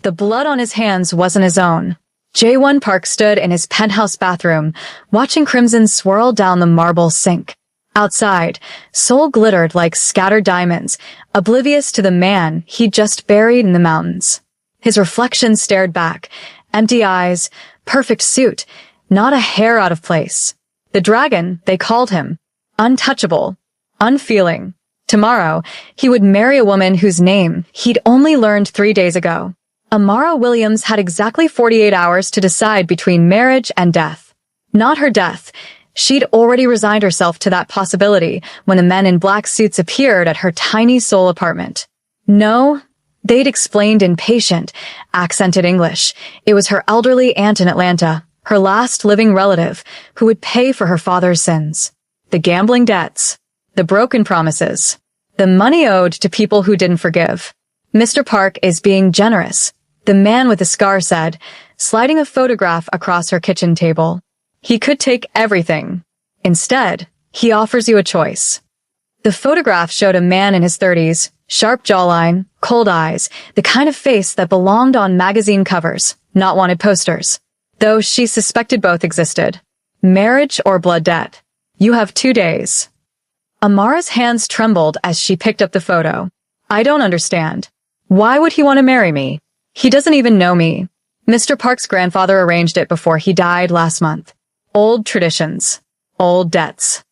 The blood on his hands wasn't his own. Jae-won Park stood in his penthouse bathroom, watching crimson swirl down the marble sink. Outside, Seoul glittered like scattered diamonds, oblivious to the man he'd just buried in the mountains. His reflection stared back, empty eyes, perfect suit, not a hair out of place. The dragon, they called him. Untouchable. Unfeeling. Tomorrow, he would marry a woman whose name he'd only learned 3 days ago. Amara Williams had exactly 48 hours to decide between marriage and death. Not her death. She'd already resigned herself to that possibility when the men in black suits appeared at her tiny Seoul apartment. No, they'd explained in patient, accented English. It was her elderly aunt in Atlanta, her last living relative, who would pay for her father's sins. The gambling debts. The broken promises. The money owed to people who didn't forgive. Mr. Park is being generous, the man with the scar said, sliding a photograph across her kitchen table. He could take everything. Instead, he offers you a choice. The photograph showed a man in his 30s, sharp jawline, cold eyes, the kind of face that belonged on magazine covers, not wanted posters. Though she suspected both existed. Marriage or blood debt. You have 2 days. Amara's hands trembled as she picked up the photo. I don't understand. Why would he want to marry me? He doesn't even know me. Mr. Park's grandfather arranged it before he died last month. Old traditions. Old debts.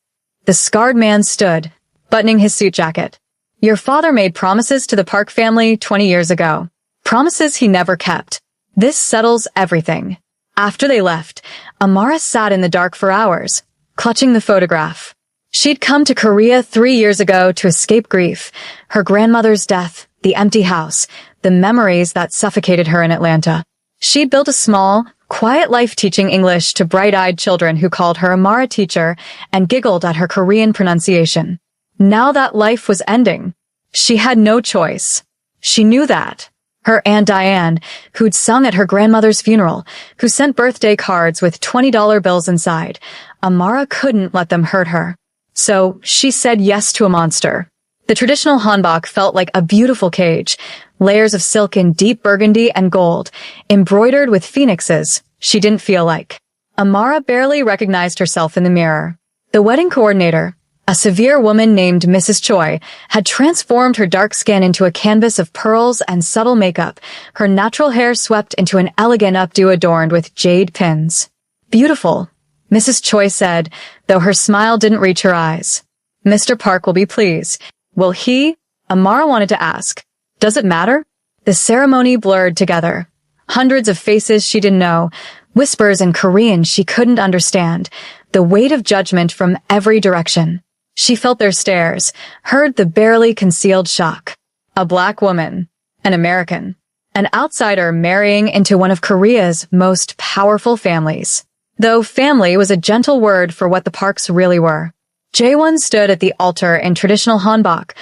The scarred man stood, buttoning his suit jacket. Your father made promises to the Park family 20 years ago. Promises he never kept. This settles everything. After they left, Amara sat in the dark for hours, clutching the photograph. She'd come to Korea 3 years ago to escape grief, her grandmother's death, the empty house, the memories that suffocated her in Atlanta. She'd built a small, quiet life teaching English to bright-eyed children who called her Amara teacher and giggled at her Korean pronunciation. Now that life was ending. She had no choice. She knew that. Her Aunt Diane, who'd sung at her grandmother's funeral, who sent birthday cards with $20 bills inside. Amara couldn't let them hurt her. So she said yes to a monster. The traditional hanbok felt like a beautiful cage, layers of silk in deep burgundy and gold, embroidered with phoenixes. She didn't feel like. Amara barely recognized herself in the mirror. The wedding coordinator, a severe woman named Mrs. Choi, had transformed her dark skin into a canvas of pearls and subtle makeup, her natural hair swept into an elegant updo adorned with jade pins. Beautiful, Mrs. Choi said, though her smile didn't reach her eyes. Mr. Park will be pleased. Will he? Amara wanted to ask. Does it matter? The ceremony blurred together. Hundreds of faces she didn't know, whispers in Korean she couldn't understand, the weight of judgment from every direction. She felt their stares, heard the barely concealed shock. A black woman, an American, an outsider marrying into one of Korea's most powerful families. Though family was a gentle word for what the Parks really were. Jae-won stood at the altar in traditional hanbok,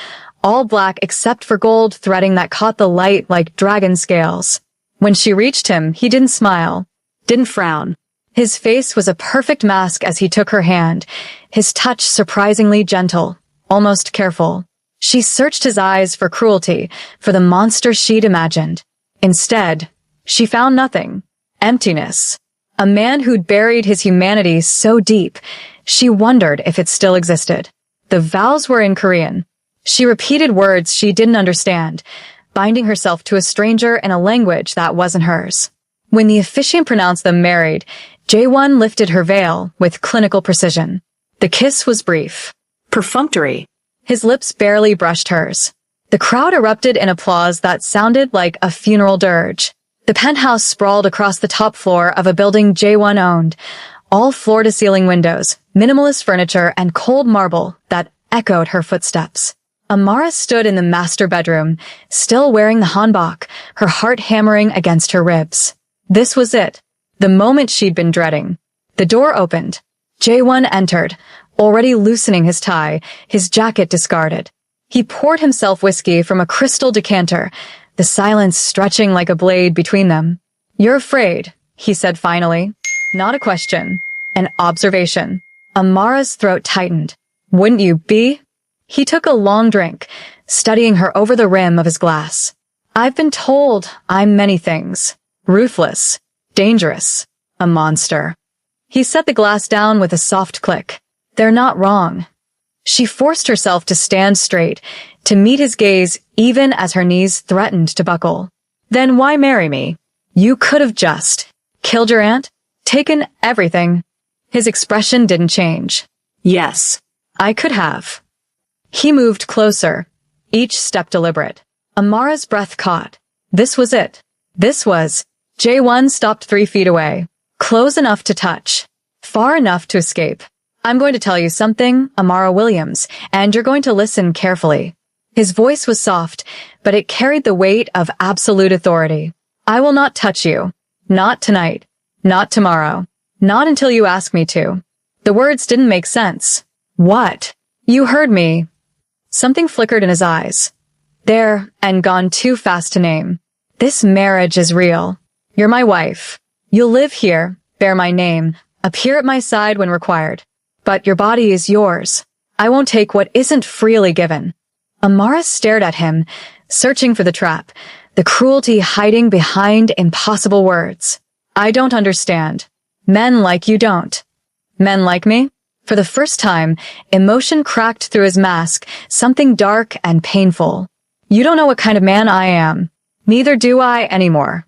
all black except for gold threading that caught the light like dragon scales. When she reached him, he didn't smile, didn't frown. His face was a perfect mask as he took her hand, his touch surprisingly gentle, almost careful. She searched his eyes for cruelty, for the monster she'd imagined. Instead, she found nothing. Emptiness. A man who'd buried his humanity so deep, she wondered if it still existed. The vows were in Korean. She repeated words she didn't understand, binding herself to a stranger in a language that wasn't hers. When the officiant pronounced them married, Jae-won lifted her veil with clinical precision. The kiss was brief. Perfunctory. His lips barely brushed hers. The crowd erupted in applause that sounded like a funeral dirge. The penthouse sprawled across the top floor of a building Jae-won owned, all floor-to-ceiling windows, minimalist furniture, and cold marble that echoed her footsteps. Amara stood in the master bedroom, still wearing the hanbok, her heart hammering against her ribs. This was it, the moment she'd been dreading. The door opened. Jae-won entered, already loosening his tie, his jacket discarded. He poured himself whiskey from a crystal decanter, the silence stretching like a blade between them. You're afraid, he said finally. Not a question. An observation. Amara's throat tightened. Wouldn't you be? He took a long drink, studying her over the rim of his glass. I've been told I'm many things. Ruthless, dangerous, a monster. He set the glass down with a soft click. They're not wrong. She forced herself to stand straight, to meet his gaze even as her knees threatened to buckle. Then why marry me? You could have just killed your aunt, taken everything. His expression didn't change. Yes, I could have. He moved closer, each step deliberate. Amara's breath caught. This was it. This was. J1 stopped 3 feet away, close enough to touch, far enough to escape. I'm going to tell you something, Amara Williams, and you're going to listen carefully. His voice was soft, but it carried the weight of absolute authority. I will not touch you. Not tonight. Not tomorrow. Not until you ask me to. The words didn't make sense. What? You heard me. Something flickered in his eyes. There, and gone too fast to name. This marriage is real. You're my wife. You'll live here, bear my name, appear at my side when required. But your body is yours. I won't take what isn't freely given. Amara stared at him, searching for the trap, the cruelty hiding behind impossible words. I don't understand. Men like you don't. Men like me? For the first time, emotion cracked through his mask, something dark and painful. You don't know what kind of man I am. Neither do I anymore.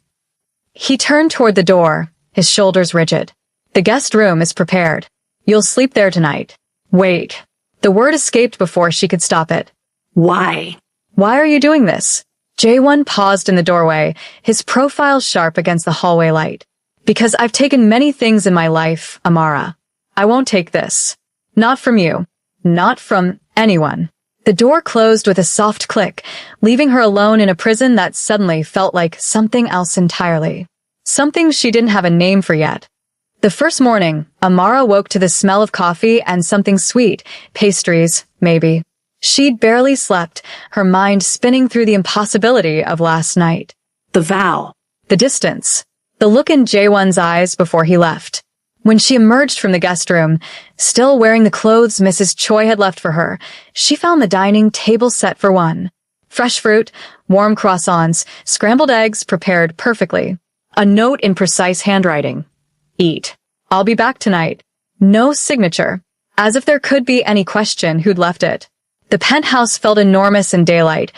He turned toward the door, his shoulders rigid. The guest room is prepared. You'll sleep there tonight. Wait. The word escaped before she could stop it. Why? Why are you doing this? J1 paused in the doorway, his profile sharp against the hallway light. Because I've taken many things in my life, Amara. I won't take this. Not from you. Not from anyone. The door closed with a soft click, leaving her alone in a prison that suddenly felt like something else entirely. Something she didn't have a name for yet. The first morning, Amara woke to the smell of coffee and something sweet, pastries, maybe. She'd barely slept, her mind spinning through the impossibility of last night. The vow. The distance. The look in J1's eyes before he left. When she emerged from the guest room, still wearing the clothes Mrs. Choi had left for her, she found the dining table set for one. Fresh fruit, warm croissants, scrambled eggs prepared perfectly. A note in precise handwriting. Eat. I'll be back tonight. No signature. As if there could be any question who'd left it. The penthouse felt enormous in daylight,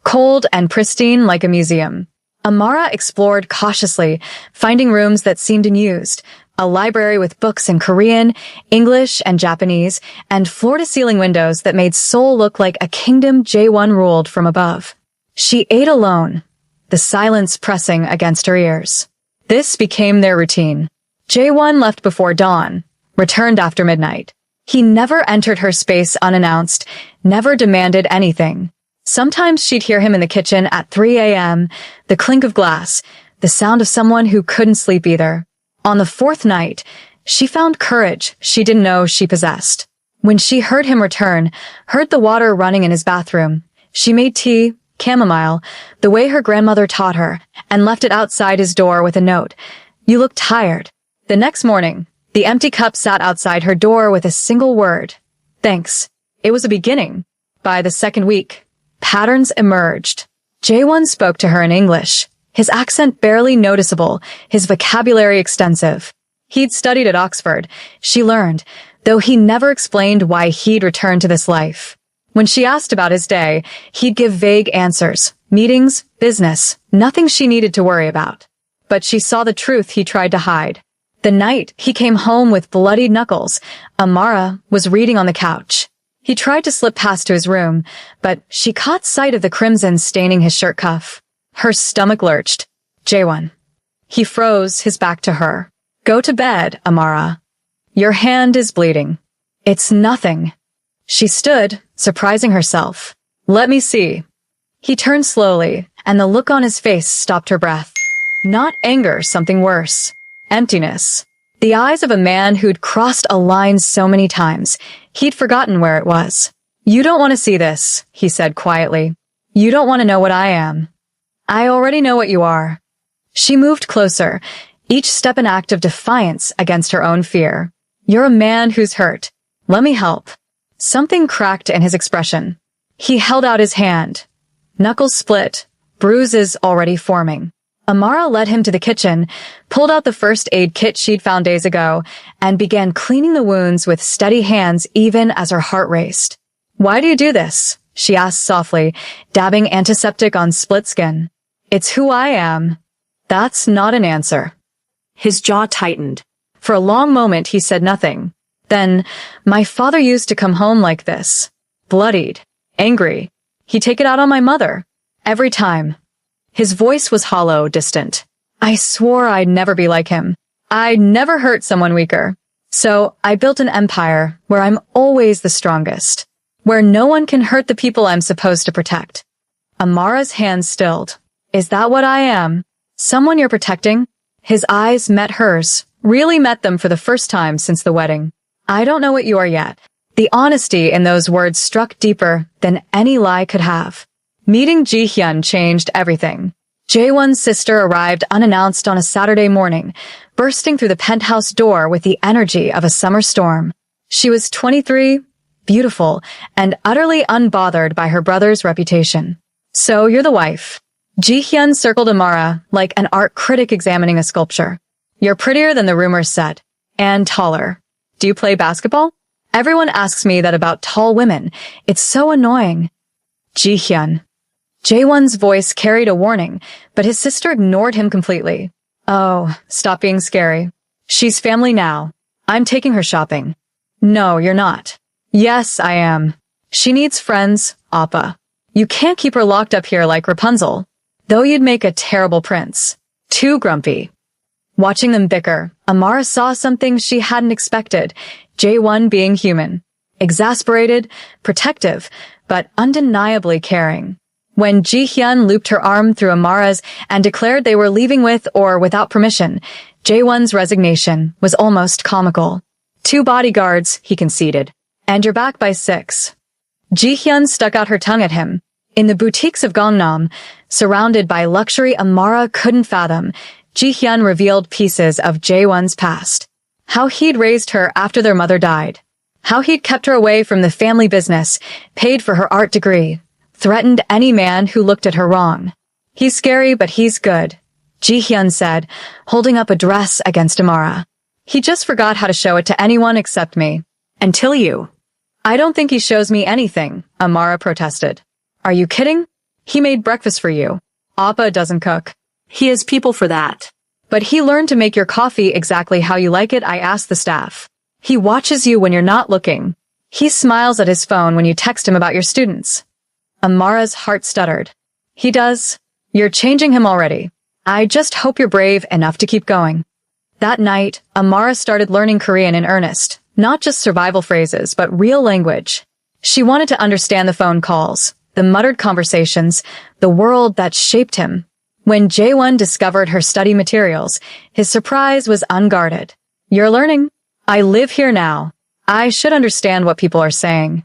cold and pristine like a museum. Amara explored cautiously, finding rooms that seemed unused. A library with books in Korean, English, and Japanese, and floor-to-ceiling windows that made Seoul look like a kingdom J1 ruled from above. She ate alone, the silence pressing against her ears. This became their routine. J1 left before dawn, returned after midnight. He never entered her space unannounced, never demanded anything. Sometimes she'd hear him in the kitchen at 3 a.m., the clink of glass, the sound of someone who couldn't sleep either. On the 4th night, she found courage she didn't know she possessed. When she heard him return, heard the water running in his bathroom, she made tea, chamomile, the way her grandmother taught her, and left it outside his door with a note. You look tired. The next morning, the empty cup sat outside her door with a single word. Thanks. It was a beginning. By the 2nd week, patterns emerged. J1 spoke to her in English. His accent barely noticeable, his vocabulary extensive. He'd studied at Oxford, she learned, though he never explained why he'd returned to this life. When she asked about his day, he'd give vague answers. Meetings, business, nothing she needed to worry about. But she saw the truth he tried to hide. The night he came home with bloodied knuckles, Amara was reading on the couch. He tried to slip past to his room, but she caught sight of the crimson staining his shirt cuff. Her stomach lurched. J1. He froze, his back to her. Go to bed, Amara. Your hand is bleeding. It's nothing. She stood, surprising herself. Let me see. He turned slowly, and the look on his face stopped her breath. Not anger, something worse. Emptiness. The eyes of a man who'd crossed a line so many times. He'd forgotten where it was. You don't want to see this, he said quietly. You don't want to know what I am. I already know what you are. She moved closer, each step an act of defiance against her own fear. You're a man who's hurt. Let me help. Something cracked in his expression. He held out his hand. Knuckles split, bruises already forming. Amara led him to the kitchen, pulled out the first aid kit she'd found days ago, and began cleaning the wounds with steady hands even as her heart raced. "Why do you do this?" she asked softly, dabbing antiseptic on split skin. "It's who I am." "That's not an answer." His jaw tightened. For a long moment he said nothing. Then, "My father used to come home like this. Bloodied. Angry. He'd take it out on my mother. Every time." His voice was hollow, distant. "I swore I'd never be like him. I'd never hurt someone weaker. So I built an empire where I'm always the strongest, where no one can hurt the people I'm supposed to protect." Amara's hands stilled. "Is that what I am? Someone you're protecting?" His eyes met hers, really met them for the first time since the wedding. "I don't know what you are yet." The honesty in those words struck deeper than any lie could have. Meeting Ji-hyun changed everything. Jae-won's sister arrived unannounced on a Saturday morning, bursting through the penthouse door with the energy of a summer storm. She was 23, beautiful, and utterly unbothered by her brother's reputation. "So you're the wife." Ji-hyun circled Amara like an art critic examining a sculpture. "You're prettier than the rumors said. And taller. Do you play basketball? Everyone asks me that about tall women. It's so annoying." Ji-hyun. Jae-won's voice carried a warning, but his sister ignored him completely. "Oh, stop being scary. She's family now. I'm taking her shopping." "No, you're not." "Yes, I am. She needs friends, Appa. You can't keep her locked up here like Rapunzel. Though you'd make a terrible prince. Too grumpy." Watching them bicker, Amara saw something she hadn't expected, Jae-won being human. Exasperated, protective, but undeniably caring. When Ji-hyun looped her arm through Amara's and declared they were leaving with or without permission, Jae-won's resignation was almost comical. "2 bodyguards," he conceded. "And you're back by 6. Ji-hyun stuck out her tongue at him. In the boutiques of Gangnam, surrounded by luxury Amara couldn't fathom, Ji-hyun revealed pieces of Jae-won's past. How he'd raised her after their mother died. How he'd kept her away from the family business, paid for her art degree, threatened any man who looked at her wrong. "He's scary, but he's good," Ji-hyun said, holding up a dress against Amara. "He just forgot how to show it to anyone except me. Until you." "I don't think he shows me anything," Amara protested. "Are you kidding? He made breakfast for you. Appa doesn't cook. He has people for that. But he learned to make your coffee exactly how you like it, I asked the staff. He watches you when you're not looking. He smiles at his phone when you text him about your students." Amara's heart stuttered. "He does? You're changing him already. I just hope you're brave enough to keep going." That night, Amara started learning Korean in earnest, not just survival phrases, but real language. She wanted to understand the phone calls, the muttered conversations, the world that shaped him. When Jae-won discovered her study materials, his surprise was unguarded. "You're learning? I live here now. I should understand what people are saying."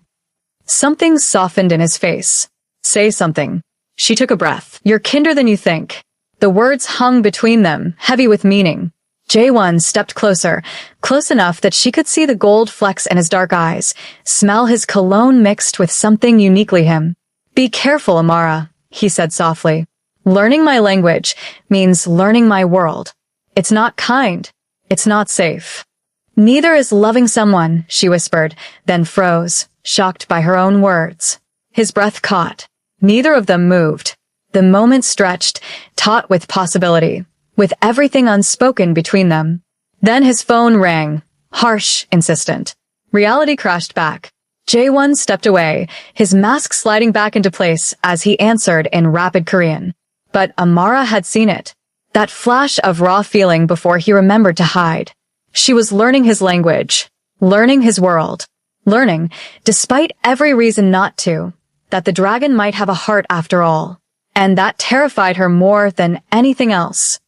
Something softened in his face. "Say something." She took a breath. "You're kinder than you think." The words hung between them, heavy with meaning. Jae-won stepped closer, close enough that she could see the gold flecks in his dark eyes, smell his cologne mixed with something uniquely him. "Be careful, Amara," he said softly. "Learning my language means learning my world. It's not kind. It's not safe." "Neither is loving someone," she whispered, then froze, shocked by her own words. His breath caught. Neither of them moved. The moment stretched, taut with possibility, with everything unspoken between them. Then his phone rang, harsh, insistent. Reality crashed back. Jae-won stepped away, his mask sliding back into place as he answered in rapid Korean. But Amara had seen it. That flash of raw feeling before he remembered to hide. She was learning his language, learning his world, learning, despite every reason not to, that the dragon might have a heart after all. And that terrified her more than anything else.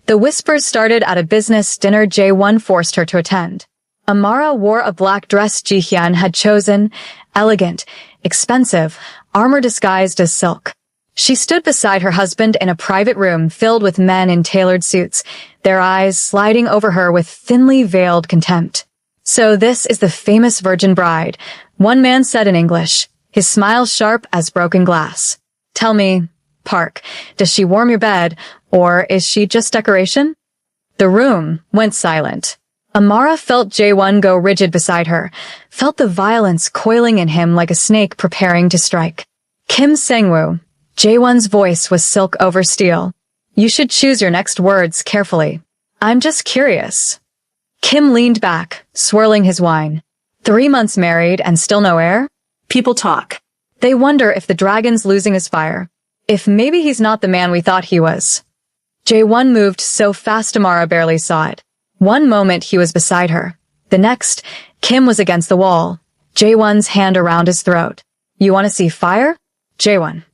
The whispers started at a business dinner Jae-won forced her to attend. Amara wore a black dress Ji-hyun had chosen, elegant, expensive, armor disguised as silk. She stood beside her husband in a private room filled with men in tailored suits, their eyes sliding over her with thinly veiled contempt. "So this is the famous virgin bride," one man said in English, his smile sharp as broken glass. Tell me, Park, does she warm your bed, or is she just decoration? The room went silent. Amara felt Jae-won go rigid beside her, felt the violence coiling in him like a snake preparing to strike. Kim Sang-woo. Jae-won's voice was silk over steel. You should choose your next words carefully. I'm just curious. Kim leaned back, swirling his wine. 3 months married and still no heir? People talk. They wonder if the dragon's losing his fire. If maybe he's not the man we thought he was. Jae-won moved so fast Amara barely saw it. One moment he was beside her. The next, Kim was against the wall, Jae-won's hand around his throat. You want to see fire? Jae-won.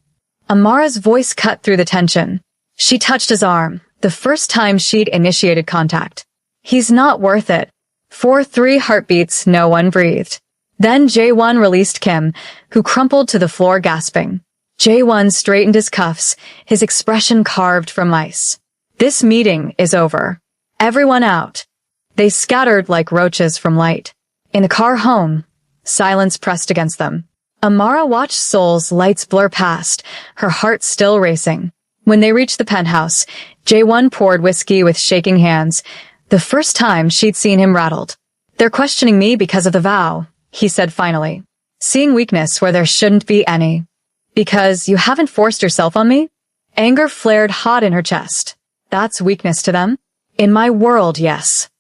Amara's voice cut through the tension. She touched his arm, the first time she'd initiated contact. He's not worth it. For 3 heartbeats, no one breathed. Then Jae-won released Kim, who crumpled to the floor gasping. Jae-won straightened his cuffs, his expression carved from ice. This meeting is over. Everyone out. They scattered like roaches from light. In the car home, silence pressed against them. Amara watched Seoul's lights blur past, her heart still racing. When they reached the penthouse, Jae-won poured whiskey with shaking hands, the first time she'd seen him rattled. They're questioning me because of the vow, he said finally, seeing weakness where there shouldn't be any. Because you haven't forced yourself on me? Anger flared hot in her chest. That's weakness to them? In my world, yes.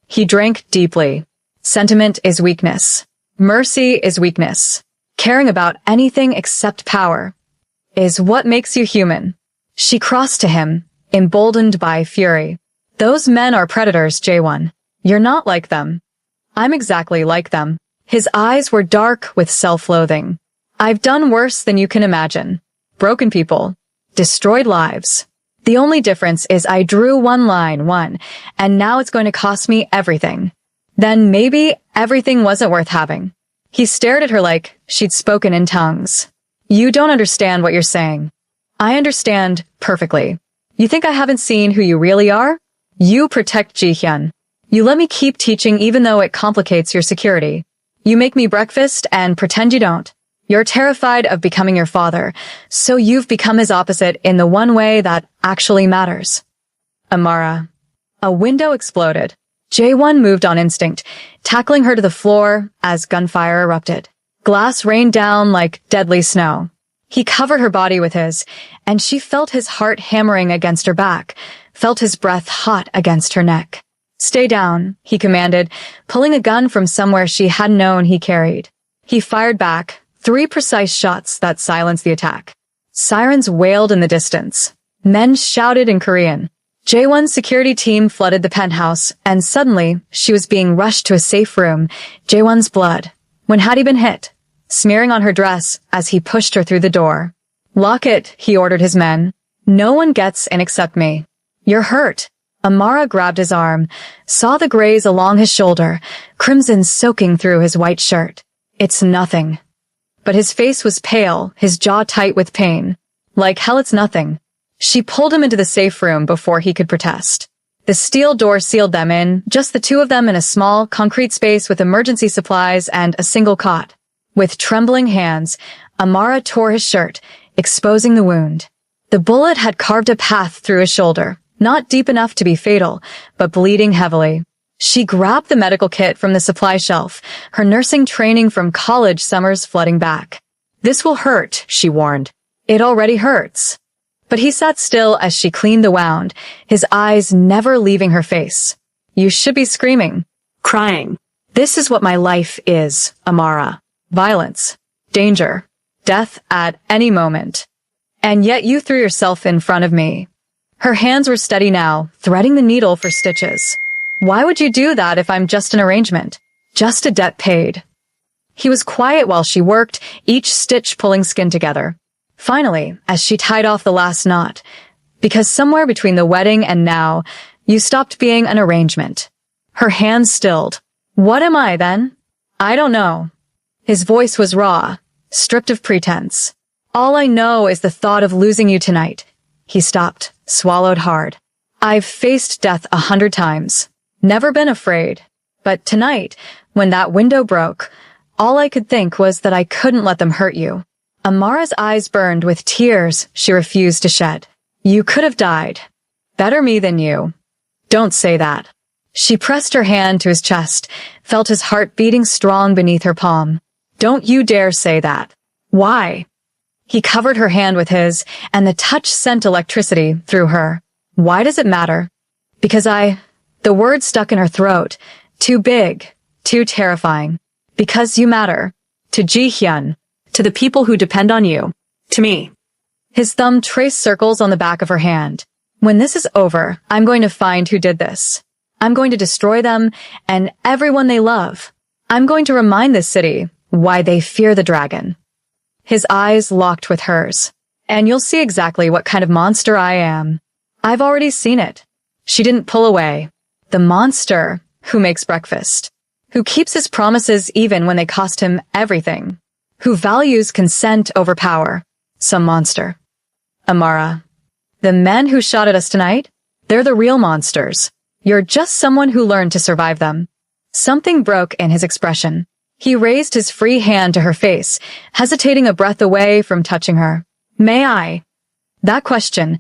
He drank deeply. Sentiment is weakness. Mercy is weakness. Caring about anything except power is what makes you human. She crossed to him, emboldened by fury. Those men are predators, Jae-won. You're not like them. I'm exactly like them. His eyes were dark with self-loathing. I've done worse than you can imagine. Broken people. Destroyed lives. The only difference is I drew one line, and now it's going to cost me everything. Then maybe everything wasn't worth having. He stared at her like she'd spoken in tongues. You don't understand what you're saying. I understand perfectly. You think I haven't seen who you really are? You protect Ji-hyun. You let me keep teaching even though it complicates your security. You make me breakfast and pretend you don't. You're terrified of becoming your father, so you've become his opposite in the one way that actually matters. Amara. A window exploded. Jae-won moved on instinct, tackling her to the floor as gunfire erupted. Glass rained down like deadly snow. He covered her body with his, and she felt his heart hammering against her back, felt his breath hot against her neck. Stay down, he commanded, pulling a gun from somewhere she hadn't known he carried. He fired back. 3 precise shots that silenced the attack. Sirens wailed in the distance. Men shouted in Korean. Jae-won's security team flooded the penthouse, and suddenly, she was being rushed to a safe room. Jae-won's blood. When had he been hit? Smearing on her dress as he pushed her through the door. Lock it, he ordered his men. No one gets in except me. You're hurt. Amara grabbed his arm, saw the graze along his shoulder, crimson soaking through his white shirt. It's nothing. But his face was pale, his jaw tight with pain. Like hell it's nothing. She pulled him into the safe room before he could protest. The steel door sealed them in, just the 2 of them in a small, concrete space with emergency supplies and a single cot. With trembling hands, Amara tore his shirt, exposing the wound. The bullet had carved a path through his shoulder, not deep enough to be fatal, but bleeding heavily. She grabbed the medical kit from the supply shelf, her nursing training from college summers flooding back. This will hurt, she warned. It already hurts. But he sat still as she cleaned the wound, his eyes never leaving her face. You should be screaming. Crying. This is what my life is, Amara. Violence. Danger. Death at any moment. And yet you threw yourself in front of me. Her hands were steady now, threading the needle for stitches. Why would you do that if I'm just an arrangement? Just a debt paid. He was quiet while she worked, each stitch pulling skin together. Finally, as she tied off the last knot, because somewhere between the wedding and now, you stopped being an arrangement. Her hands stilled. What am I then? I don't know. His voice was raw, stripped of pretense. All I know is the thought of losing you tonight. He stopped, swallowed hard. I've faced death 100 times. Never been afraid. But tonight, when that window broke, all I could think was that I couldn't let them hurt you. Amara's eyes burned with tears she refused to shed. You could have died. Better me than you. Don't say that. She pressed her hand to his chest, felt his heart beating strong beneath her palm. Don't you dare say that. Why? He covered her hand with his, and the touch sent electricity through her. Why does it matter? Because the word stuck in her throat. Too big, too terrifying. Because you matter. To Ji-hyun. To the people who depend on you. To me. His thumb traced circles on the back of her hand. When this is over, I'm going to find who did this. I'm going to destroy them and everyone they love. I'm going to remind this city why they fear the dragon. His eyes locked with hers. And you'll see exactly what kind of monster I am. I've already seen it. She didn't pull away. The monster who makes breakfast. Who keeps his promises even when they cost him everything. Who values consent over power. Some monster. Amara. The men who shot at us tonight? They're the real monsters. You're just someone who learned to survive them. Something broke in his expression. He raised his free hand to her face, hesitating a breath away from touching her. May I? That question,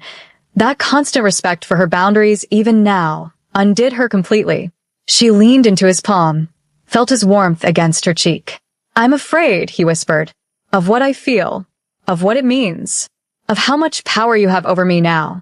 that constant respect for her boundaries even now, undid her completely. She leaned into his palm, felt his warmth against her cheek. I'm afraid, he whispered, of what I feel, of what it means, of how much power you have over me now.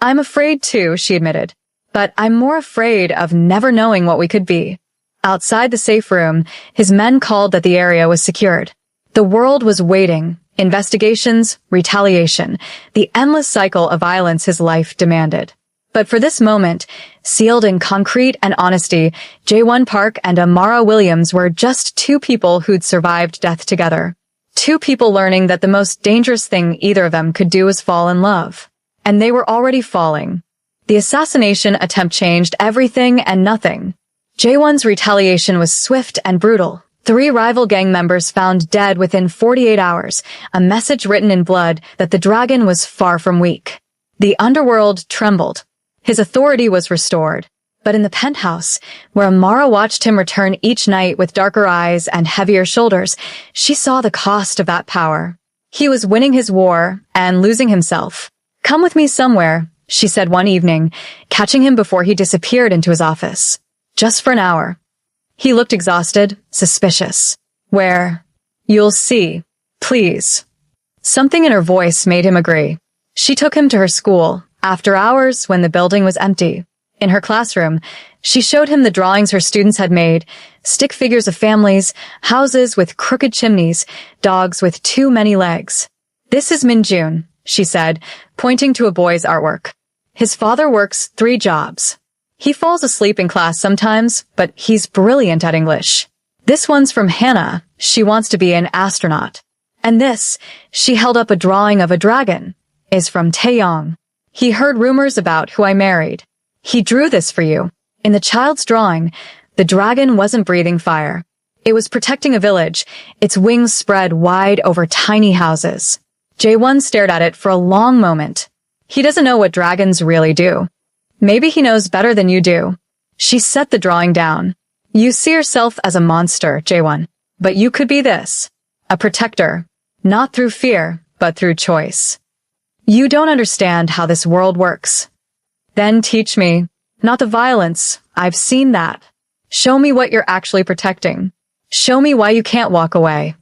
I'm afraid too, she admitted, but I'm more afraid of never knowing what we could be. Outside the safe room, his men called that the area was secured. The world was waiting. Investigations, retaliation, the endless cycle of violence his life demanded. But for this moment, sealed in concrete and honesty, Jae-won Park and Amara Williams were just two people who'd survived death together. Two people learning that the most dangerous thing either of them could do was fall in love. And they were already falling. The assassination attempt changed everything and nothing. Jae-won's retaliation was swift and brutal. 3 rival gang members found dead within 48 hours, a message written in blood that the dragon was far from weak. The underworld trembled. His authority was restored. But in the penthouse, where Amara watched him return each night with darker eyes and heavier shoulders, she saw the cost of that power. He was winning his war and losing himself. Come with me somewhere, she said one evening, catching him before he disappeared into his office. Just for an hour. He looked exhausted, suspicious. Where? You'll see. Please. Something in her voice made him agree. She took him to her school, after hours when the building was empty. In her classroom, she showed him the drawings her students had made, stick figures of families, houses with crooked chimneys, dogs with too many legs. This is Min-jun, she said, pointing to a boy's artwork. His father works 3 jobs. He falls asleep in class sometimes, but he's brilliant at English. This one's from Hannah. She wants to be an astronaut. And this, she held up a drawing of a dragon, is from Taeyong. He heard rumors about who I married. He drew this for you. In the child's drawing, the dragon wasn't breathing fire. It was protecting a village, its wings spread wide over tiny houses. Jae-won stared at it for a long moment. He doesn't know what dragons really do. Maybe he knows better than you do. She set the drawing down. You see yourself as a monster, Jae-won. But you could be this. A protector. Not through fear, but through choice. You don't understand how this world works. Then teach me. Not the violence. I've seen that. Show me what you're actually protecting. Show me why you can't walk away.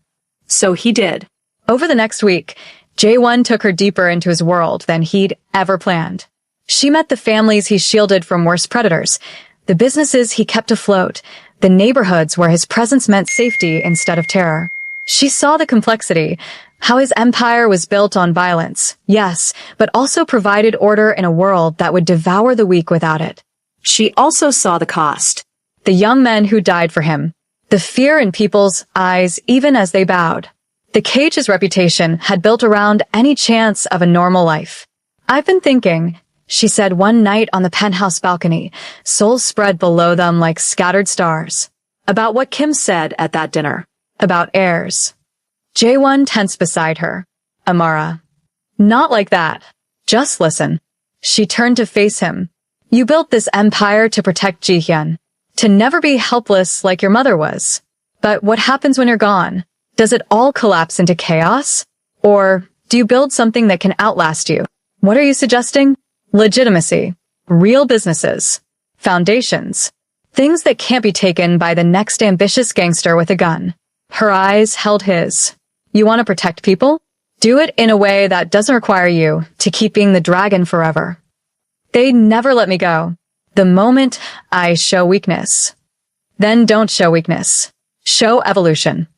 So he did. Over the next week, Jae-won took her deeper into his world than he'd ever planned. She met the families he shielded from worse predators, the businesses he kept afloat, the neighborhoods where his presence meant safety instead of terror. She saw the complexity, how his empire was built on violence, yes, but also provided order in a world that would devour the weak without it. She also saw the cost. The young men who died for him, the fear in people's eyes even as they bowed. The cage's reputation had built around any chance of a normal life. I've been thinking, she said one night on the penthouse balcony, souls spread below them like scattered stars. About what Kim said at that dinner. About heirs. Jae-won tensed beside her. Amara. Not like that. Just listen. She turned to face him. You built this empire to protect Ji-hyun. To never be helpless like your mother was. But what happens when you're gone? Does it all collapse into chaos? Or do you build something that can outlast you? What are you suggesting? Legitimacy. Real businesses. Foundations. Things that can't be taken by the next ambitious gangster with a gun. Her eyes held his. You want to protect people? Do it in a way that doesn't require you to keep being the dragon forever. They'd never let me go. The moment I show weakness. Then don't show weakness. Show evolution.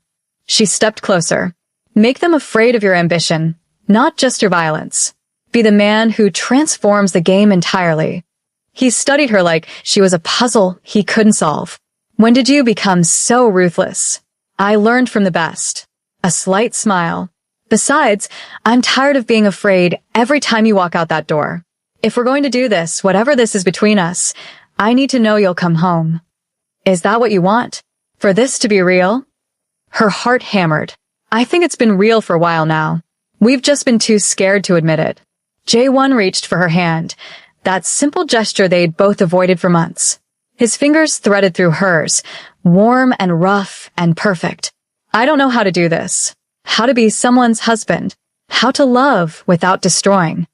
She stepped closer. Make them afraid of your ambition, not just your violence. Be the man who transforms the game entirely. He studied her like she was a puzzle he couldn't solve. When did you become so ruthless? I learned from the best. A slight smile. Besides, I'm tired of being afraid every time you walk out that door. If we're going to do this, whatever this is between us, I need to know you'll come home. Is that what you want? For this to be real? Her heart hammered. I think it's been real for a while now. We've just been too scared to admit it. J1 reached for her hand. That simple gesture they'd both avoided for months. His fingers threaded through hers, warm and rough and perfect. I don't know how to do this. How to be someone's husband. How to love without destroying.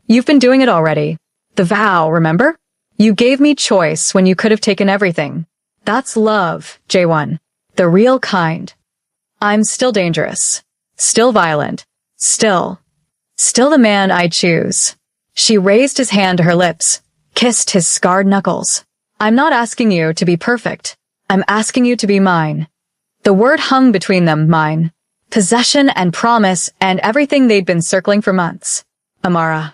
You've been doing it already. The vow, remember? You gave me choice when you could have taken everything. That's love, J1. The real kind. I'm still dangerous. Still violent. Still the man I choose. She raised his hand to her lips, kissed his scarred knuckles. I'm not asking you to be perfect. I'm asking you to be mine. The word hung between them, mine. Possession and promise and everything they'd been circling for months. Amara.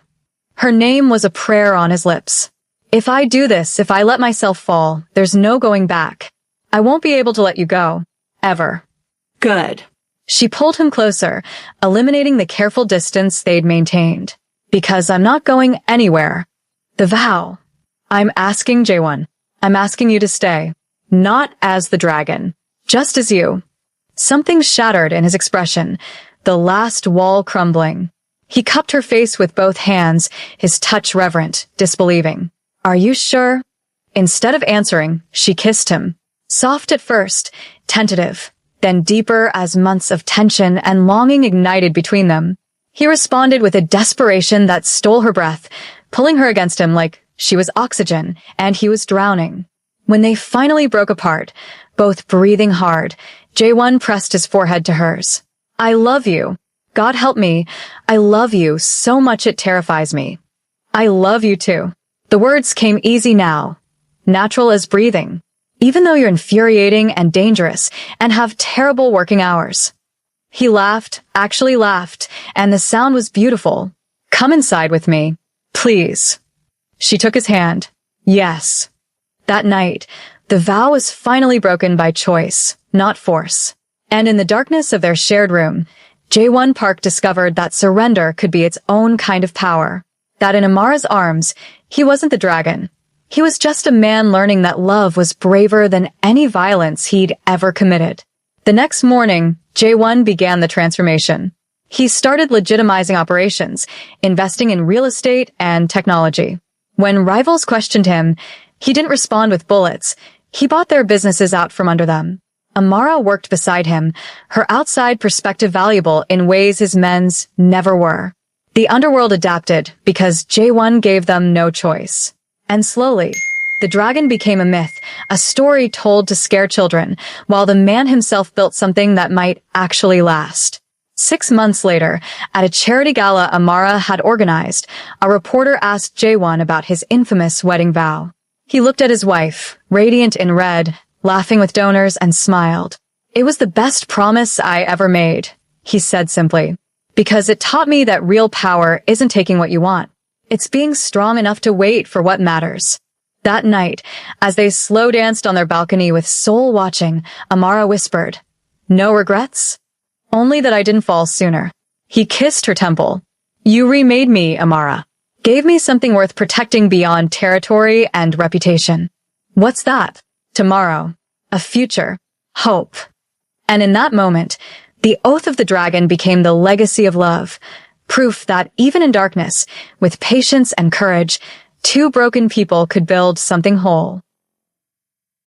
Her name was a prayer on his lips. If I do this, if I let myself fall, there's no going back. I won't be able to let you go. Ever. Good. She pulled him closer, eliminating the careful distance they'd maintained. Because I'm not going anywhere. The vow. I'm asking J1. I'm asking you to stay. Not as the dragon. Just as you. Something shattered in his expression, the last wall crumbling. He cupped her face with both hands, his touch reverent, disbelieving. Are you sure? Instead of answering, she kissed him. Soft at first, tentative, then deeper as months of tension and longing ignited between them. He responded with a desperation that stole her breath, pulling her against him like she was oxygen, and he was drowning. When they finally broke apart, both breathing hard, J1 pressed his forehead to hers. I love you. God help me. I love you so much it terrifies me. I love you too. The words came easy now, natural as breathing, even though you're infuriating and dangerous and have terrible working hours. He laughed, actually laughed, and the sound was beautiful. Come inside with me, please. She took his hand. Yes. That night, the vow was finally broken by choice, not force. And in the darkness of their shared room, J1 Park discovered that surrender could be its own kind of power. That in Amara's arms, he wasn't the dragon. He was just a man learning that love was braver than any violence he'd ever committed. The next morning, J1 began the transformation. He started legitimizing operations, investing in real estate and technology. When rivals questioned him, he didn't respond with bullets. He bought their businesses out from under them. Amara worked beside him, her outside perspective valuable in ways his men's never were. The underworld adapted because J1 gave them no choice. And slowly, the dragon became a myth, a story told to scare children, while the man himself built something that might actually last. 6 months later, at a charity gala Amara had organized, a reporter asked J1 about his infamous wedding vow. He looked at his wife, radiant in red, laughing with donors, and smiled. It was the best promise I ever made, he said simply, because it taught me that real power isn't taking what you want. It's being strong enough to wait for what matters. That night, as they slow danced on their balcony with Soul watching, Amara whispered, No regrets? Only that I didn't fall sooner. He kissed her temple. You remade me, Amara. Gave me something worth protecting beyond territory and reputation. What's that? Tomorrow. A future. Hope. And in that moment, the oath of the dragon became the legacy of love. Proof that even in darkness, with patience and courage, two broken people could build something whole.